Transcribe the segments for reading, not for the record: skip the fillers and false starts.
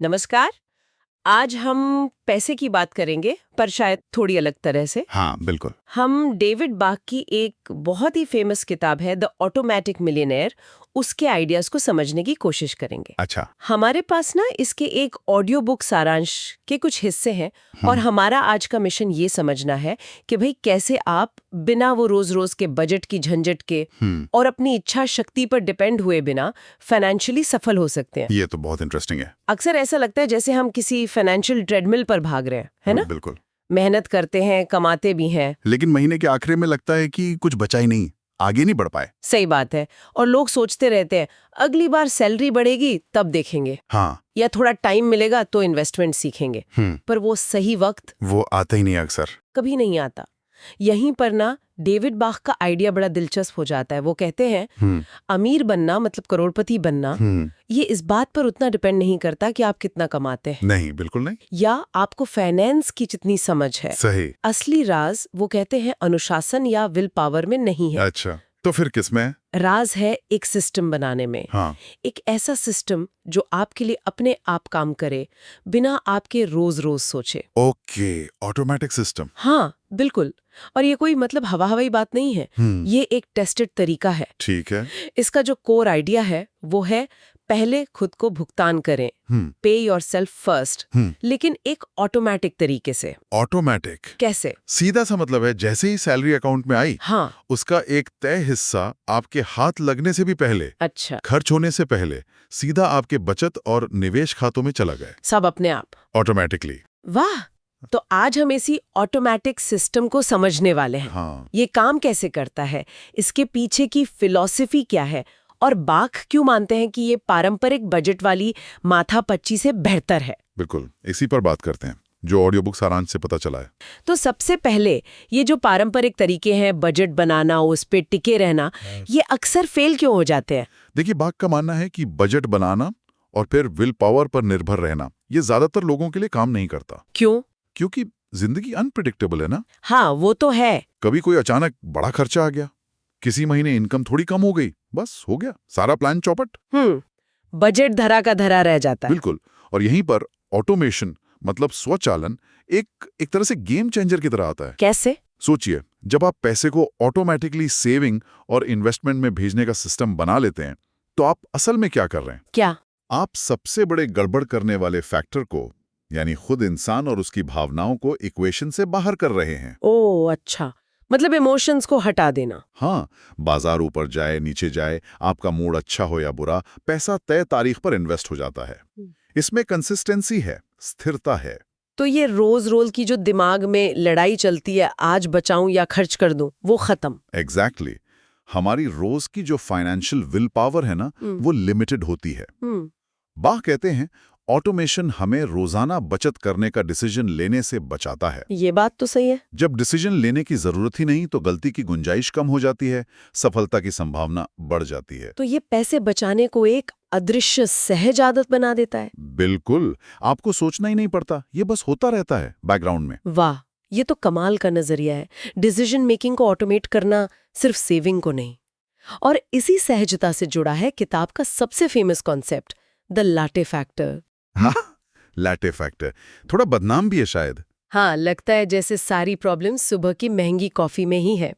नमस्कार। आज हम पैसे की बात करेंगे, पर शायद थोड़ी अलग तरह से। हाँ, बिल्कुल। हम डेविड बाक की एक बहुत ही फेमस किताब है द ऑटोमेटिक मिलियनेयर, उसके आइडियाज को समझने की कोशिश करेंगे। अच्छा। हमारे पास ना इसके एक ऑडियो बुक सारांश के कुछ हिस्से हैं और हमारा आज का मिशन ये समझना है कि भाई कैसे आप बिना वो रोज रोज के बजट की झंझट के और अपनी इच्छा शक्ति पर डिपेंड हुए बिना फाइनेंशियली सफल हो सकते हैं। ये तो बहुत इंटरेस्टिंग है। अक्सर ऐसा लगता है जैसे हम किसी फाइनेंशियल ट्रेडमिल पर भाग रहे हैं, है ना? बिल्कुल। मेहनत करते हैं, कमाते भी हैं। लेकिन महीने के आखिर में लगता है कि कुछ बचा ही नहीं, आगे नहीं बढ़ पाए। सही बात है। और लोग सोचते रहते हैं अगली बार सैलरी बढ़ेगी तब देखेंगे, हाँ। या थोड़ा टाइम मिलेगा तो इन्वेस्टमेंट सीखेंगे। पर वो सही वक्त वो आता ही नहीं अक्सर। कभी नहीं आता। यहीं पर ना डेविड बाक का आइडिया बड़ा दिलचस्प हो जाता है। वो कहते हैं अमीर बनना मतलब करोड़पति बनना ये इस बात पर उतना डिपेंड नहीं करता कि आप कितना कमाते हैं। नहीं, बिल्कुल नहीं। या आपको फाइनेंस की जितनी समझ है। सही। असली राज वो कहते हैं अनुशासन या विल पावर में नहीं है। अच्छा, तो फिर किसमें है? राज है एक सिस्टम बनाने में। हाँ। एक ऐसा सिस्टम जो आपके लिए अपने आप काम करे बिना आपके रोज रोज सोचे। Okay, automatic system. हाँ बिल्कुल। और ये कोई मतलब हवा हवाई बात नहीं है। ये एक टेस्टेड तरीका है। ठीक है। इसका जो कोर आइडिया है वो है पहले खुद को भुगतान करें, पे योरसेल्फ फर्स्ट, लेकिन एक ऑटोमेटिक तरीके से। ऑटोमेटिक कैसे? सीधा सा मतलब है जैसे ही सैलरी अकाउंट में आई, हाँ। उसका एक तय हिस्सा आपके हाथ लगने से भी पहले, अच्छा। खर्च होने से पहले सीधा आपके बचत और निवेश खातों में चला गया। सब अपने आप, ऑटोमेटिकली। वाह। तो आज हम इसी ऑटोमेटिक सिस्टम को समझने वाले हैं। हाँ। ये काम कैसे करता है, इसके पीछे की फिलॉसफी क्या है, और बाक क्यों मानते हैं कि ये पारंपरिक बजट वाली माथापच्ची से बेहतर है। बिल्कुल, इसी पर बात करते हैं जो ऑडियो बुक सारांश से पता चला है। तो सबसे पहले ये जो पारंपरिक तरीके हैं बजट बनाना, उस पे टिके रहना, ये अक्सर फेल क्यों हो जाते हैं? देखिए, बाक का मानना है कि बजट बनाना और फिर विल पावर पर निर्भर रहना ये ज्यादातर लोगों के लिए काम नहीं करता। क्यों? क्योंकि जिंदगी अनप्रिडिक्टेबल है ना। हाँ वो तो है। कभी कोई अचानक बड़ा खर्चा आ गया, किसी महीने इनकम थोड़ी कम हो गई, बस हो गया सारा प्लान चौपट। बजट धरा का धरा रह जाता है। बिल्कुल। और यहीं पर ऑटोमेशन मतलब स्वचालन एक तरह से गेम चेंजर की तरह आता है। कैसे? सोचिए, जब आप पैसे को ऑटोमेटिकली सेविंग और इन्वेस्टमेंट में भेजने का सिस्टम बना लेते हैं, तो आप असल में क्या कर रहे हैं? क्या? आप सबसे बड़े गड़बड़ करने वाले फैक्टर को, यानी खुद इंसान और उसकी भावनाओं को इक्वेशन से बाहर कर रहे हैं। ओह अच्छा, मतलब इमोशंस को हटा देना। हाँ, बाजार ऊपर जाए नीचे जाए, आपका मूड अच्छा हो या बुरा, पैसा तय तारीख पर इन्वेस्ट हो जाता है। इसमें कंसिस्टेंसी है, स्थिरता है। तो ये रोज रोज की जो दिमाग में लड़ाई चलती है, आज बचाऊं या खर्च कर दूं, वो खत्म। एग्जैक्टली। हमारी रोज की जो फाइनेंशियल विल पावर है ना, वो लिमिटेड होती है। बाक कहते हैं ऑटोमेशन हमें रोजाना बचत करने का डिसीजन लेने से बचाता है। ये बात तो सही है। जब डिसीजन लेने की जरूरत ही नहीं तो गलती की गुंजाइश कम हो जाती है, सफलता की संभावना बढ़ जाती है। तो ये पैसे बचाने को एक अदृश्य सहज आदत बना देता है। बिल्कुल, आपको सोचना ही नहीं पड़ता, ये बस होता रहता है बैकग्राउंड में। वाह, ये तो कमाल का नजरिया है। डिसीजन मेकिंग को ऑटोमेट करना, सिर्फ सेविंग को नहीं। और इसी सहजता से जुड़ा है किताब का सबसे famous concept, the latte factor. हाँ, लाटे फैक्टर थोड़ा बदनाम भी है शायद। हाँ, लगता है जैसे सारी प्रॉब्लम सुबह की महंगी कॉफी में ही है।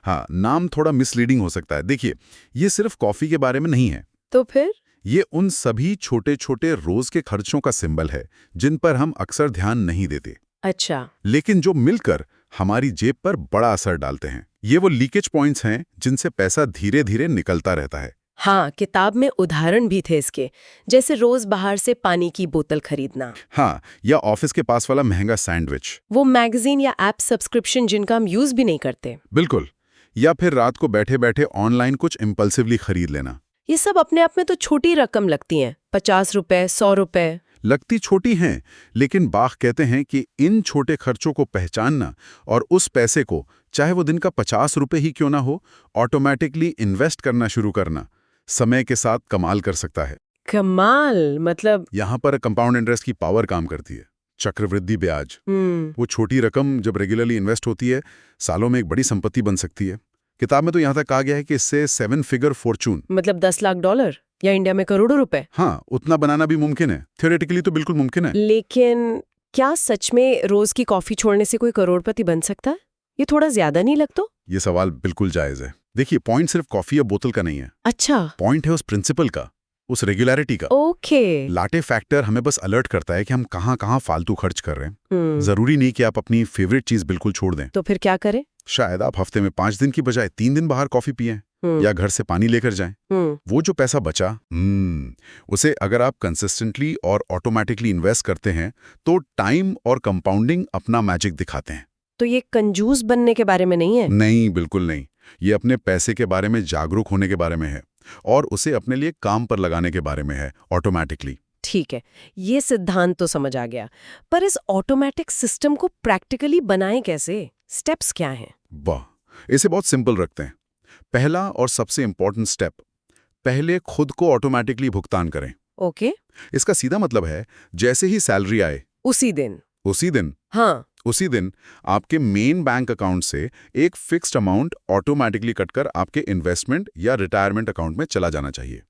हाँ, नाम थोड़ा मिसलीडिंग हो सकता है। देखिए, ये सिर्फ कॉफी के बारे में नहीं है। तो फिर? ये उन सभी छोटे छोटे रोज के खर्चों का सिंबल है जिन पर हम अक्सर ध्यान नहीं देते। अच्छा। लेकिन जो मिलकर हमारी जेब पर बड़ा असर डालते हैं। ये वो लीकेज पॉइंट्स हैं जिनसे पैसा धीरे धीरे निकलता रहता है। हाँ, किताब में उदाहरण भी थे इसके, जैसे रोज बाहर से पानी की बोतल खरीदना। हाँ, या ऑफिस के पास वाला महंगा सैंडविच। वो मैगजीन या ऐप सब्सक्रिप्शन जिनका हम यूज भी नहीं करते। बिल्कुल। या फिर रात को बैठे बैठे ऑनलाइन कुछ इम्पल्सिवली खरीद लेना। ये सब अपने आप में तो छोटी रकम लगती हैं, 50 रुपए, 100 रुपए। लगती छोटी हैं, लेकिन बाक कहते हैं कि इन छोटे खर्चों को पहचानना और उस पैसे को, चाहे वो दिन का 50 रुपए ही क्यों ना हो, ऑटोमेटिकली इन्वेस्ट करना शुरू करना समय के साथ कमाल कर सकता है। कमाल मतलब? यहाँ पर कंपाउंड इंटरेस्ट की पावर काम करती है। चक्रवृद्धि ब्याज। वो छोटी रकम जब रेगुलरली इन्वेस्ट होती है, सालों में एक बड़ी संपत्ति बन सकती है। किताब में तो यहाँ तक कहा गया है कि इससे 7 फिगर फॉर्चून, मतलब $10 लाख, या इंडिया में करोड़ों रुपए। हाँ, उतना बनाना भी मुमकिन है, थ्योरेटिकली तो बिल्कुल मुमकिन है। लेकिन क्या सच में रोज की कॉफी छोड़ने से कोई करोड़पति बन सकता है? ये थोड़ा ज्यादा नहीं लगता? ये सवाल बिल्कुल जायज है। देखिए, पॉइंट सिर्फ कॉफी या बोतल का नहीं है। अच्छा। पॉइंट है उस प्रिंसिपल का, उस रेगुलरिटी का। ओके। लाटे फैक्टर हमें बस अलर्ट करता है कि हम कहाँ कहाँ फालतू खर्च कर रहे हैं। जरूरी नहीं कि आप अपनी फेवरेट चीज बिल्कुल छोड़ दें। तो फिर क्या करें? शायद आप हफ्ते में 5 दिन की बजाय 3 दिन बाहर कॉफी पिएं या घर से पानी लेकर जाएं। वो जो पैसा बचा, उसे अगर आप कंसिस्टेंटली और ऑटोमेटिकली इन्वेस्ट करते हैं तो टाइम और कंपाउंडिंग अपना मैजिक दिखाते हैं। तो ये कंजूस बनने के बारे में नहीं है? नहीं, बिल्कुल नहीं। ये अपने पैसे के बारे में जागरूक होने के बारे में है और उसे अपने लिए काम पर लगाने के बारे में है, ऑटोमेटिकली। ठीक है, ये सिद्धांत तो समझ आ गया, पर इस ऑटोमेटिक सिस्टम को प्रैक्टिकली बनाएं कैसे? स्टेप्स क्या हैं? वाह, इसे बहुत सिंपल रखते हैं। पहला और सबसे इंपॉर्टेंट स्टेप, पहले खुद को ऑटोमेटिकली भुगतान करें। ओके। इसका सीधा मतलब है, जैसे ही सैलरी आए उसी दिन। हाँ। उसी दिन आपके मेन बैंक अकाउंट से एक फिक्स्ड अमाउंट ऑटोमेटिकली कटकर आपके इन्वेस्टमेंट या रिटायरमेंट अकाउंट में चला जाना चाहिए।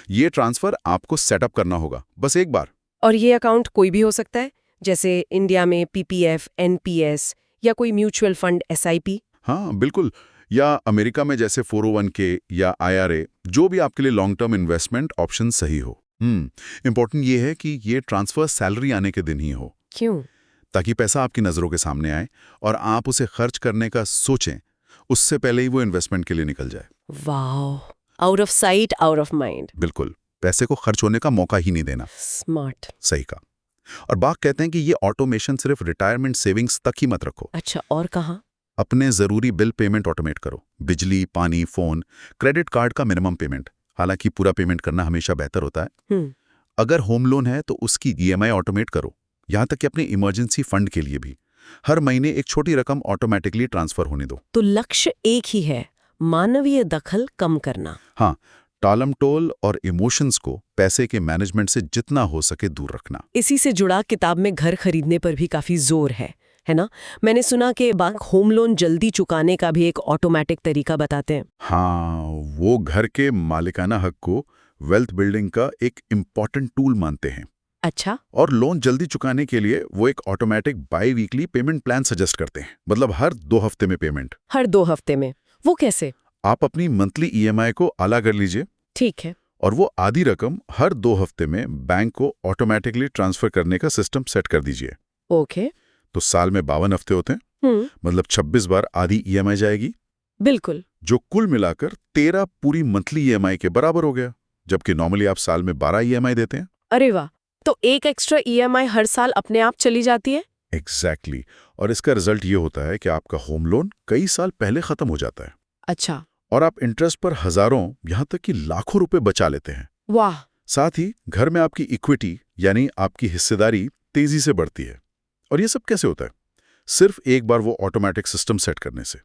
ये ट्रांसफर आपको सेटअप करना होगा, बस एक बार। और ये अकाउंट कोई भी हो सकता है, जैसे इंडिया में पीपीएफ, एनपीएस या कोई म्यूचुअल फंड, एसआईपी? हाँ, बिल्कुल। या अमेरिका में जैसे 401k या IRA, जो भी आपके लिए लॉन्ग टर्म इन्वेस्टमेंट ऑप्शन सही हो। इंपॉर्टेंट ये है कि ये ट्रांसफर सैलरी आने के दिन ही हो। क्यों? ताकि पैसा आपकी नज़रों के सामने आए और आप उसे खर्च करने का सोचें, उससे पहले ही वो इन्वेस्टमेंट के लिए निकल जाए। वाह, out of sight out of mind. बिल्कुल, पैसे को खर्च होने का मौका ही नहीं देना। स्मार्ट। सही कहा। और बात कहते हैं कि ये ऑटोमेशन सिर्फ रिटायरमेंट सेविंग्स तक ही मत रखो। अच्छा, और कहाँ? अपने जरूरी बिल पेमेंट ऑटोमेट करो। बिजली, पानी, फोन, क्रेडिट कार्ड का मिनिमम पेमेंट। हालांकि पूरा पेमेंट करना हमेशा बेहतर होता है। अगर होम लोन है तो उसकी EMI ऑटोमेट करो, यहां तक कि अपने इमरजेंसी फंड के लिए भी हर महीने एक छोटी रकम ऑटोमेटिकली ट्रांसफर होने दो। तो लक्ष्य एक ही है, मानवीय दखल कम करना। हाँ, टालमटोल और इमोशंस को पैसे के मैनेजमेंट से जितना हो सके दूर रखना। इसी से जुड़ा किताब में घर खरीदने पर भी काफी जोर है ना? मैंने सुना कि बैंक होम लोन जल्दी चुकाने का भी एक ऑटोमेटिक तरीका बताते हैं। हाँ, वो घर के मालिकाना हक को वेल्थ बिल्डिंग का एक इम्पॉर्टेंट टूल मानते हैं। अच्छा। और लोन जल्दी चुकाने के लिए वो एक automatic by weekly payment plan suggest करते हैं, मतलब हर 2 हफ्ते में पेमेंट। हर 2 हफ्ते में? वो कैसे? आप अपनी मंथली EMI को आला कर लीजिए। ठीक है। और वो आधी रकम हर 2 हफ्ते में बैंक को ऑटोमेटिकली ट्रांसफर करने का सिस्टम सेट कर दीजिए। ओके। तो साल में 52 हफ्ते होते हैं, मतलब 26 बार आधी EMI जाएगी। बिल्कुल। जो कुल मिलाकर 13 पूरी मंथली EMI के बराबर हो गया, जबकि नॉर्मली आप साल में 12 EMI देते हैं। अरे वाह, तो एक एक्स्ट्रा EMI हर साल अपने आप चली जाती है? एग्जैक्टली। और इसका रिजल्ट ये होता है कि आपका होम लोन कई साल पहले खत्म हो जाता है। अच्छा। और आप इंटरेस्ट पर हजारों, यहां तक कि लाखों रुपए बचा लेते हैं। वाह। साथ ही घर में आपकी इक्विटी यानी आपकी हिस्सेदारी तेजी से बढ़ती है। और ये सब कैसे होता है? सिर्फ एक बार वो ऑटोमेटिक सिस्टम सेट करने से।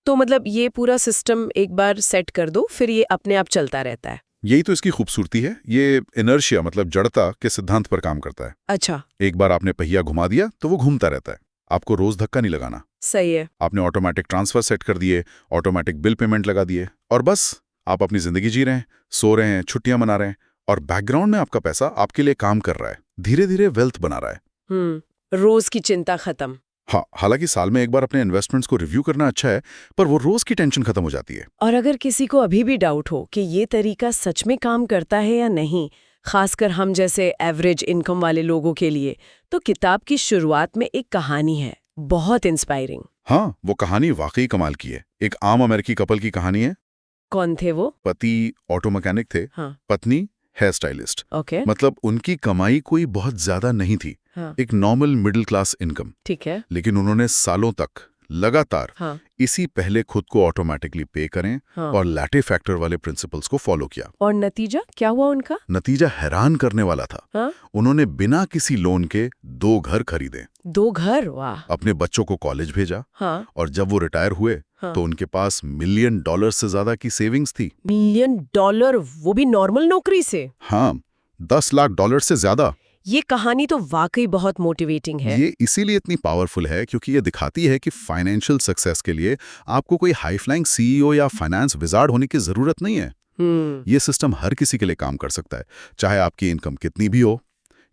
तो मतलब ये पूरा सिस्टम एक बार सेट कर दो, फिर ये अपने आप चलता रहता है? यही तो इसकी खूबसूरती है। ये इनर्शिया मतलब जड़ता के सिद्धांत पर काम करता है। अच्छा। एक बार आपने पहिया घुमा दिया तो वो घूमता रहता है, आपको रोज धक्का नहीं लगाना। सही है। आपने ऑटोमेटिक ट्रांसफर सेट कर दिए, ऑटोमेटिक बिल पेमेंट लगा दिए, और बस आप अपनी जिंदगी जी रहे हैं, सो रहे हैं, छुट्टियां मना रहे हैं, और बैकग्राउंड में आपका पैसा आपके लिए काम कर रहा है, धीरे धीरे वेल्थ बना रहा है। रोज की चिंता खत्म। हाँ, हालांकि साल में एक बार अपने इन्वेस्टमेंट्स को रिव्यू करना अच्छा है, पर वो रोज की टेंशन खत्म हो जाती है। और अगर किसी को अभी भी डाउट हो कि ये तरीका सच में काम करता है या नहीं, खासकर हम जैसे एवरेज इनकम वाले लोगों के लिए, तो किताब की शुरुआत में एक कहानी है, बहुत इंस्पायरिंग। हाँ, वो कहानी वाकई कमाल की है। एक आम अमेरिकी कपल की कहानी है। कौन थे वो? पति ऑटो मैकेनिक थे। हाँ। पत्नी हेयर स्टाइलिस्ट। ओके। मतलब उनकी कमाई कोई बहुत ज्यादा नहीं थी। हाँ। एक नॉर्मल मिडिल क्लास इनकम। ठीक है। लेकिन उन्होंने सालों तक लगातार हाँ। इसी पहले खुद को ऑटोमेटिकली पे करें और लाटे फैक्टर वाले प्रिंसिपल्स को फॉलो किया। और नतीजा क्या हुआ उनका? नतीजा हैरान करने वाला था। हाँ? उन्होंने बिना किसी लोन के 2 घर खरीदे। 2 घर? वाह। अपने बच्चों को कॉलेज भेजा। हाँ। और जब वो रिटायर हुए तो उनके पास $1 मिलियन से ज्यादा की सेविंग्स थी। $1 मिलियन? वो भी नॉर्मल नौकरी से? हाँ, $10 लाख से ज्यादा। ये कहानी तो वाकई बहुत मोटिवेटिंग है। ये इसीलिए इतनी पावरफुल है क्योंकि ये दिखाती है कि फाइनेंशियल सक्सेस के लिए आपको कोई हाई फ्लाइंग CEO या फाइनेंस विजार्ड होने की जरूरत नहीं है। ये सिस्टम हर किसी के लिए काम कर सकता है, चाहे आपकी इनकम कितनी भी हो।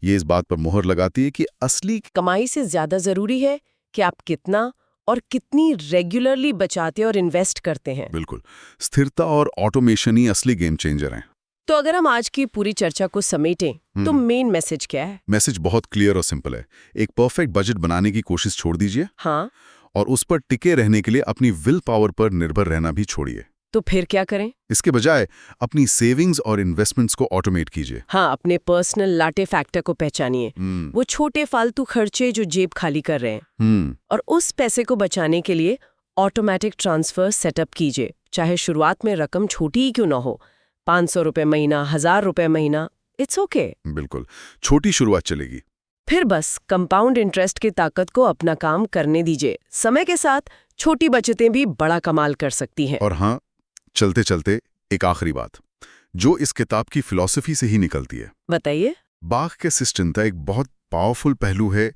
ये इस बात पर मोहर लगाती है कि असली कमाई से ज्यादा जरूरी है कि आप कितना और कितनी रेगुलरली बचाते और इन्वेस्ट करते हैं। बिल्कुल स्थिरता और ऑटोमेशन ही असली गेम चेंजर हैं। तो अगर हम आज की पूरी चर्चा को समेटें तो मेन मैसेज क्या है? मैसेज बहुत क्लियर और सिंपल है। एक परफेक्ट बजट बनाने की कोशिश छोड़ दीजिए। हाँ, और उस पर टिके रहने के लिए अपनी विल पावर पर निर्भर रहना भी छोड़िए। तो फिर क्या करें? इसके बजाय अपनी सेविंग्स और इन्वेस्टमेंट्स को ऑटोमेट कीजिए। हाँ, अपने पर्सनल लाटे फैक्टर को पहचानिए, वो छोटे फालतू खर्चे जो जेब खाली कर रहे हैं, और उस पैसे को बचाने के लिए ऑटोमेटिक ट्रांसफर सेटअप कीजिए। चाहे शुरुआत में रकम छोटी ही क्यों ना हो, 500 रुपए महीना, 1000 रुपए महीना, इट्स ओके। बिल्कुल छोटी शुरुआत चलेगी। फिर बस कंपाउंड इंटरेस्ट की ताकत को अपना काम करने दीजिए। समय के साथ छोटी बचतें भी बड़ा कमाल कर सकती हैं। और हाँ, चलते चलते एक आखिरी बात जो इस किताब की फिलॉसफी से ही निकलती है। बताइए। बाख के सिस्टम एक बहुत पावरफुल पहलू है,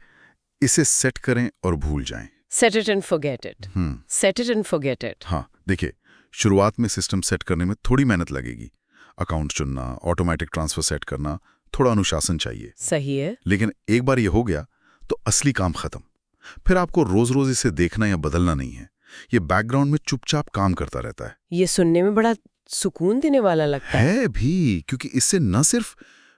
इसे सेट करें और भूल जाएं। Set it and forget it. Set it and forget it. हाँ, देखिए शुरुआत में सिस्टम सेट करने में थोड़ी मेहनत लगेगी। अकाउंट चुनना, ऑटोमेटिक ट्रांसफर सेट करना, थोड़ा अनुशासन चाहिए। सही है। लेकिन एक बार ये हो गया तो असली काम खत्म। फिर आपको रोज रोज इसे देखना या बदलना नहीं है। ये बैकग्राउंड में चुपचाप काम करता रहता है। ये सुनने में बड़ा सुकून देने वाला लगता है भी, क्योंकि इससे न सिर्फ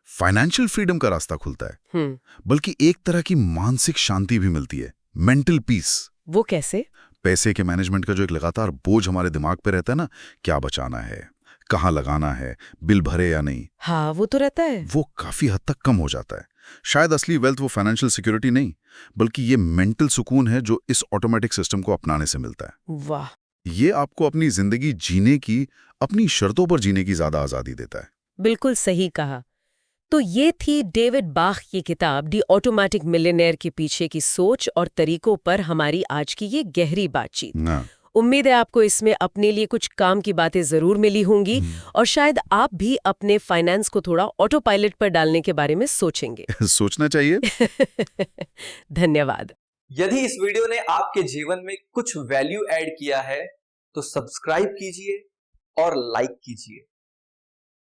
फाइनेंशियल फ्रीडम का रास्ता खुलता है, बल्कि एक तरह की मानसिक शांति भी मिलती है, मेंटल पीस। वो कैसे? पैसे के मैनेजमेंट का जो एक लगातार बोझ हमारे दिमाग पे रहता है ना, क्या बचाना है, कहाँ लगाना है, बिल भरे या नहीं, हाँ वो तो रहता है। वो काफी हद तक कम हो जाता है। शायद असली वेल्थ वो फाइनेंशियल सिक्योरिटी नहीं, बल्कि ये मेंटल सुकून है जो इस ऑटोमेटिक सिस्टम को अपनाने से मिलता है। वाह, ये आपको अपनी जिंदगी जीने की, अपनी शर्तों पर जीने की ज्यादा आजादी देता है। बिल्कुल सही कहा। तो ये थी डेविड बाख की किताब दी ऑटोमेटिक मिलियनेयर के पीछे की सोच और तरीकों पर हमारी आज की ये गहरी बातचीत। उम्मीद है आपको इसमें अपने लिए कुछ काम की बातें जरूर मिली होंगी और शायद आप भी अपने फाइनेंस को थोड़ा ऑटो पायलट पर डालने के बारे में सोचेंगे। सोचना चाहिए। धन्यवाद। यदि इस वीडियो ने आपके जीवन में कुछ वैल्यू ऐड किया है तो सब्सक्राइब कीजिए और लाइक कीजिए।